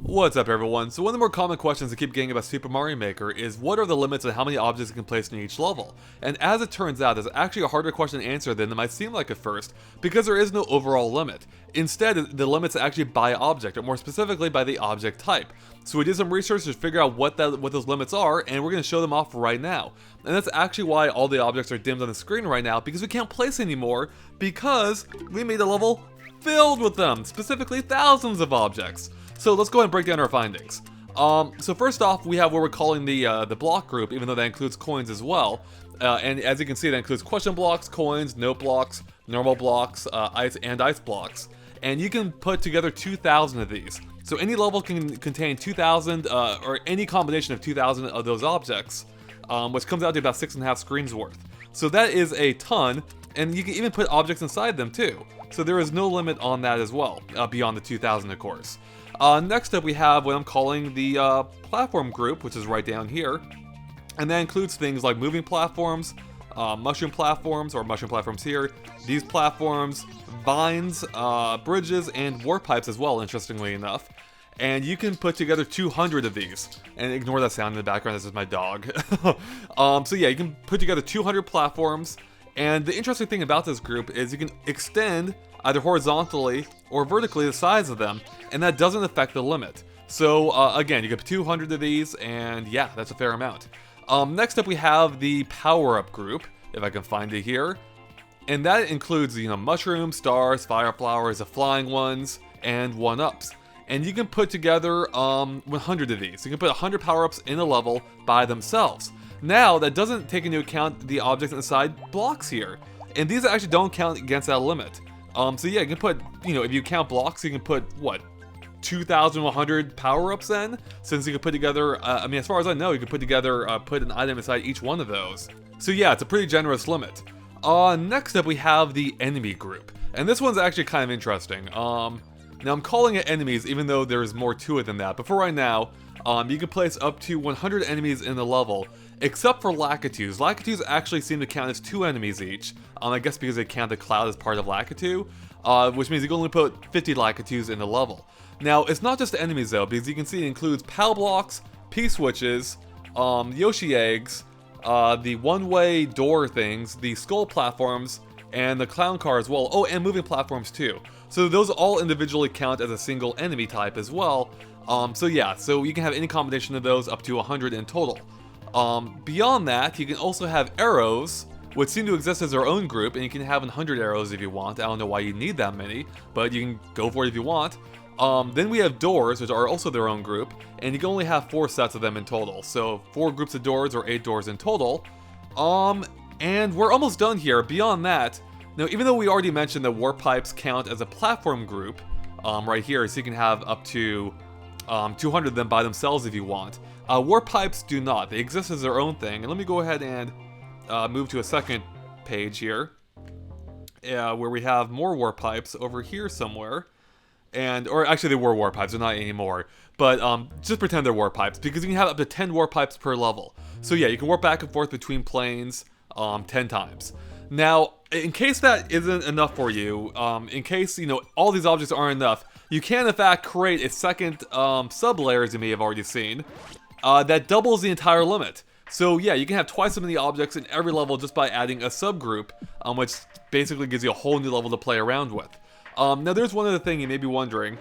What's up everyone? So one of the more common questions I keep getting about Super Mario Maker is what are the limits on how many objects you can place in each level? And as it turns out, it's actually a harder question to answer than it might seem like at first, because there is no overall limit. Instead, the limit's actually by object, or more specifically by the object type. So we did some research to figure out what those limits are, and we're going to show them off right now. And that's actually why all the objects are dimmed on the screen right now, because we can't place anymore, because we made a level filled with them, specifically thousands of objects. So let's go ahead and break down our findings. So first off, we have what we're calling the block group, even though that includes coins as well. And as you can see, that includes question blocks, coins, note blocks, normal blocks, ice blocks. And you can put together 2,000 of these. So any level can contain 2,000, or any combination of 2,000 of those objects, which comes out to about 6.5 screens worth. So that is a ton, and you can even put objects inside them too. So there is no limit on that as well, beyond the 2,000 of course. Next up we have what I'm calling the platform group, which is right down here. And that includes things like moving platforms, mushroom platforms, or mushroom platforms here, these platforms, vines, bridges, and warp pipes as well, interestingly enough. And you can put together 200 of these. And ignore that sound in the background, this is my dog. So yeah, you can put together 200 platforms. And the interesting thing about this group is you can extend either horizontally or vertically the size of them, and that doesn't affect the limit. So again, you get 200 of these, and yeah, that's a fair amount. Next up we have the Powerup Group, if I can find it here. And that includes, mushrooms, stars, fire flowers, the flying ones, and 1-ups. And you can put together 100 of these. You can put 100 power-ups in a level by themselves. Now, that doesn't take into account the objects inside blocks here. And these actually don't count against that limit. So yeah, you can put, if you count blocks, you can put, 2,100 power-ups in? Since you can put together, as far as I know, you can put together, put an item inside each one of those. So yeah, it's a pretty generous limit. Next up we have the enemy group. And this one's actually kind of interesting. Now I'm calling it enemies, even though there's more to it than that. But for right now, you can place up to 100 enemies in the level, except for Lakitus. Lakitus actually seem to count as 2 enemies each. I guess because they count the cloud as part of Lakitu, which means you can only put 50 Lakitus in the level. Now, it's not just enemies though, because you can see it includes POW blocks, P-switches, Yoshi eggs, the one-way door things, the skull platforms, and the clown car as well. Oh, and moving platforms too. So those all individually count as a single enemy type as well. So yeah, so you can have any combination of those up to 100 in total. Beyond that, you can also have arrows, which seem to exist as their own group, and you can have 100 arrows if you want. I don't know why you need that many, but you can go for it if you want. Then we have doors, which are also their own group, and you can only have 4 sets of them in total. So 4 groups of doors, or 8 doors in total. And we're almost done here. Beyond that, now even though we already mentioned that warp pipes count as a platform group, right here, so you can have up to 200 of them by themselves if you want. Warp pipes do not. They exist as their own thing. And let me go ahead and move to a second page here, where we have more warp pipes over here somewhere. Or actually they were warp pipes, they're not anymore. But just pretend they're warp pipes, because you can have up to 10 warp pipes per level. So yeah, you can warp back and forth between planes 10 times. Now, in case that isn't enough for you, in case, all these objects aren't enough, you can in fact create a second sub-layer, as you may have already seen, that doubles the entire limit. So yeah, you can have twice as many objects in every level just by adding a subgroup, which basically gives you a whole new level to play around with. Now there's one other thing you may be wondering,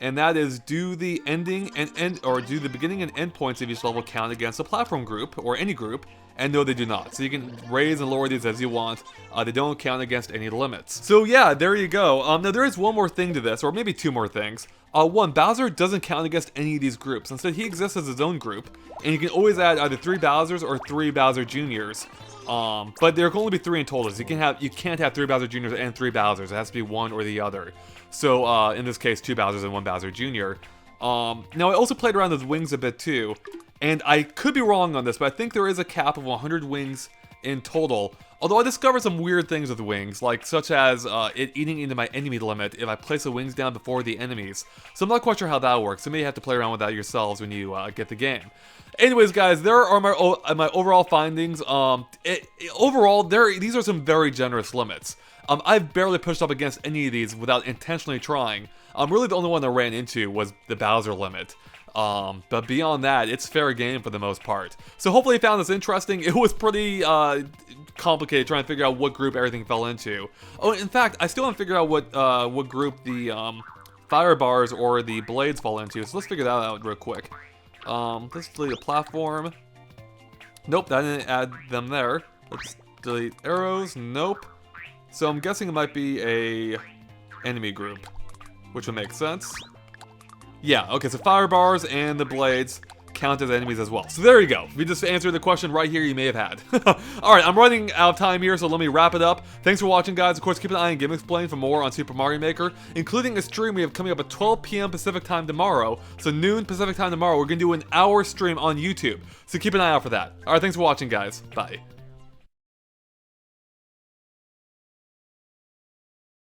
and that is, do the beginning and end points of each level count against a platform group, or any group? And no, they do not. So you can raise and lower these as you want. They don't count against any limits. So yeah, there you go. Now there is one more thing to this, or maybe 2 more things. One, Bowser doesn't count against any of these groups. Instead, he exists as his own group, and you can always add either 3 Bowsers or 3 Bowser Juniors. But there can only be 3 in total. So you can't have 3 Bowser Juniors and 3 Bowsers. It has to be one or the other. So in this case, 2 Bowsers and 1 Bowser Jr. Now I also played around with wings a bit too. And I could be wrong on this, but I think there is a cap of 100 wings in total. Although I discovered some weird things with wings, such as it eating into my enemy limit if I place the wings down before the enemies. So I'm not quite sure how that works, so you may have to play around with that yourselves when you get the game. Anyways, guys, there are my overall findings. Overall, these are some very generous limits. I've barely pushed up against any of these without intentionally trying. Really the only one I ran into was the Bowser limit. But beyond that, it's fair game for the most part. So hopefully you found this interesting. It was pretty complicated trying to figure out what group everything fell into. Oh, in fact, I still haven't figured out what group the fire bars or the blades fall into. So let's figure that out real quick. Let's delete a platform. Nope, that didn't add them there. Let's delete arrows. Nope. So I'm guessing it might be a enemy group, which would make sense. Yeah, okay, so fire bars and the blades count as enemies as well. So there you go. We just answered the question right here you may have had. Alright, I'm running out of time here, so let me wrap it up. Thanks for watching, guys. Of course, keep an eye on GameXplain for more on Super Mario Maker, including a stream we have coming up at 12 p.m. Pacific time tomorrow. So noon Pacific time tomorrow, we're going to do an hour stream on YouTube. So keep an eye out for that. Alright, thanks for watching, guys. Bye.